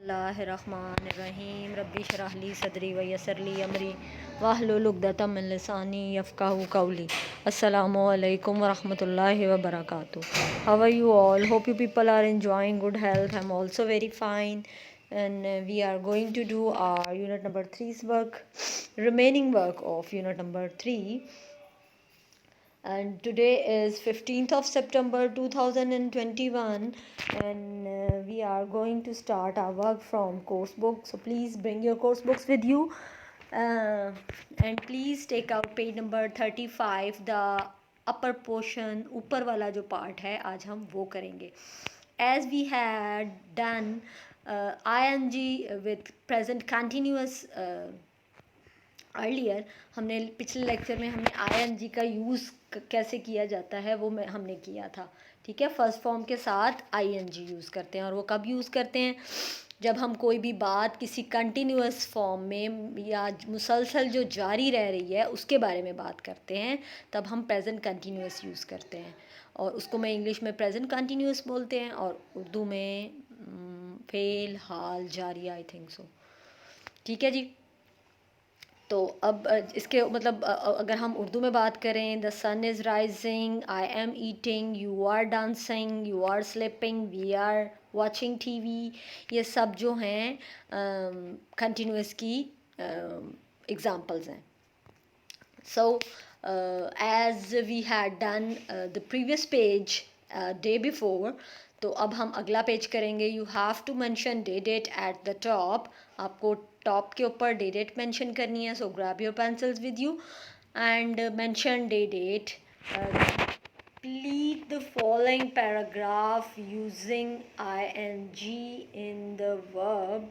बिस्मिल्लाहिर्रहमानिर्रहीम रब्बि शरह ली सदरी व यस्सिर ली अमरी वाहलुल उक़दतम मिन लिसानी यफ़क़हू क़ौली। अस्सलामु अलैकुम व रहमतुल्लाहि व बरकातुहू। How are you all? Hope you people are enjoying good health. I'm also very fine, and we are going to do our unit number 3's work, remaining work of unit number 3. And today is 15th of September 2021, and we are going to start our work from course book. So please bring your course books with you, and please take out page number 35, the upper portion, ऊपर वाला जो part है आज हम वो करेंगे. As we had done ing with present continuous earlier, हमने पिछले लेक्चर में हमने आईएनजी का यूज़ कैसे किया जाता है वो हमने किया था. ठीक है, फर्स्ट फॉर्म के साथ आईएनजी यूज़ करते हैं. और वो कब यूज़ करते हैं? जब हम कोई भी बात किसी कंटिन्यूअस फॉर्म में या मुसलसल जो जारी रह रही है उसके बारे में बात करते हैं, तब हम प्रेजेंट कंटिन्यूअस यूज़ करते हैं. और उसको मैं इंग्लिश में प्रेजेंट कंटिन्यूअस बोलते हैं और उर्दू में फेल, हाल, जारी, आई थिंक सो. ठीक है जी. तो अब इसके मतलब अगर हम उर्दू में बात करें, the sun is rising, I am eating, you are dancing, you are sleeping, we are watching TV, ये सब जो हैं कंटिन्यूअस की एग्जांपल्स हैं. So as we had done the previous page day before, तो अब हम अगला पेज करेंगे. You have to mention day date at the top. आपको टॉप के ऊपर डे डेट मेंशन करनी है. So grab your pencils with you and mention day date. Complete the following paragraph using ing in the verb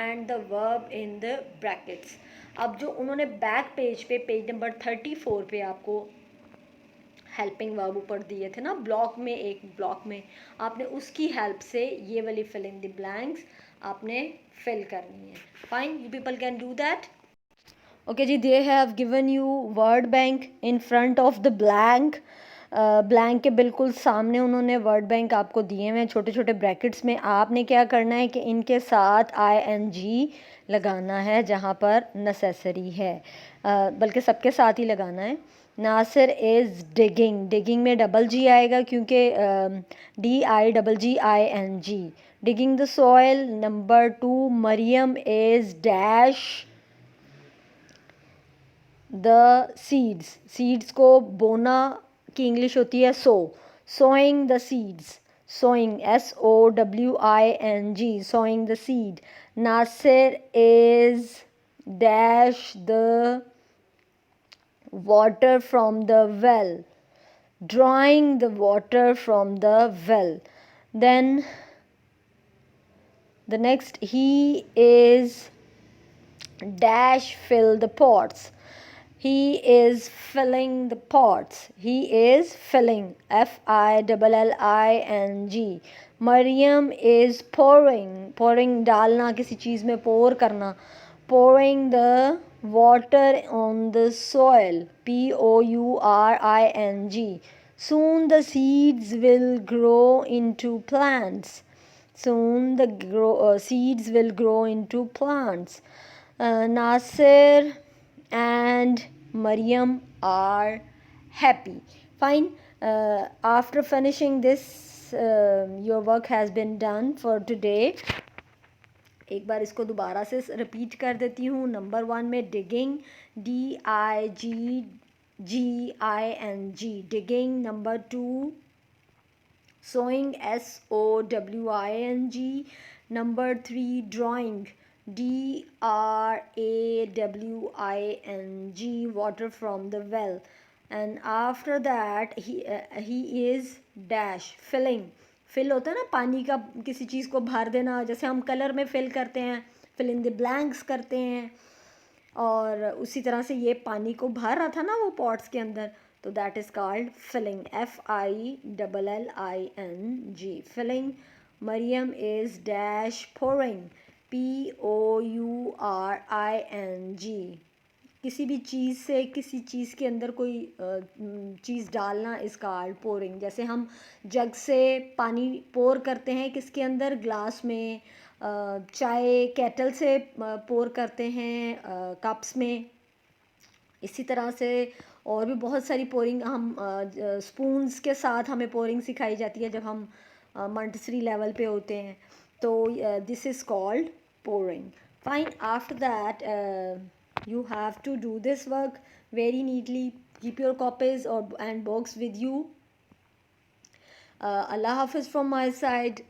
and the verb in the brackets. अब जो उन्होंने back page पे page number 34 पे आपको helping verb ऊपर दिए थे ना, ब्लॉक में, एक ब्लॉक में, आपने उसकी हेल्प से ये वाली फिल इन द ब्लैंक्स आपने फिल करनी है. Fine, you people can do that. Okay जी, they have given you word bank in front of the blank. Blank के बिल्कुल सामने उन्होंने वर्ड बैंक आपको दिए हुए हैं छोटे छोटे ब्रैकेट्स में. आपने क्या करना है कि इनके साथ आईएनजी लगाना है जहाँ पर नेसेसरी है, बल्कि सबके साथ ही लगाना है. नासिर इज़ डिगिंग, डिगिंग में डबल जी आएगा क्योंकि DIGGING, digging the soil. Number 2, Mariam is dash the seeds. Seeds को बोना की इंग्लिश होती है so. Sowing the seeds, sowing SOWING, sowing the seed. Nasir is dash the water from the well, drawing the water from the well. Then the next, he is dash fill the pots. He is filling the pots. He is filling, FILLING. Maryam is pouring, pouring डालना, किसी चीज़ में pour करना. Pouring the water on the soil, POURING. Soon the seeds will grow into plants. Soon the seeds will grow into plants. Nasir and Maryam are happy. Fine. After finishing this, your work has been done for today. एक बार इसको दोबारा से repeat कर देती हूँ. Number 1 में digging, DIGGING, digging. Number 2 sowing, SOWING. Number 3 drawing, DRAWING, water from the well. And after that he is dash filling. Fill होता है ना पानी का, किसी चीज़ को भर देना, जैसे हम कलर में फिल करते हैं, फिल इन द ब्लैंक्स करते हैं, और उसी तरह से ये पानी को भर रहा था ना वो पॉट्स के अंदर, तो that is called filling, FILLING, filling. Mariam is dash pouring, POURING. किसी भी चीज़ से किसी चीज़ के अंदर कोई चीज़ डालना इज़ कॉल्ड पोरिंग. जैसे हम जग से पानी पोर करते हैं किसके अंदर, ग्लास में, चाय केटल से पोर करते हैं कप्स में। इसी तरह से और भी बहुत सारी पोरिंग हम स्पून्स के साथ हमें पोरिंग सिखाई जाती है जब हम मंटसरी लेवल पे होते हैं। तो this is called pouring. Fine, after that you have to do this work very neatly. Keep your copies and books with you. Allah Hafiz from my side.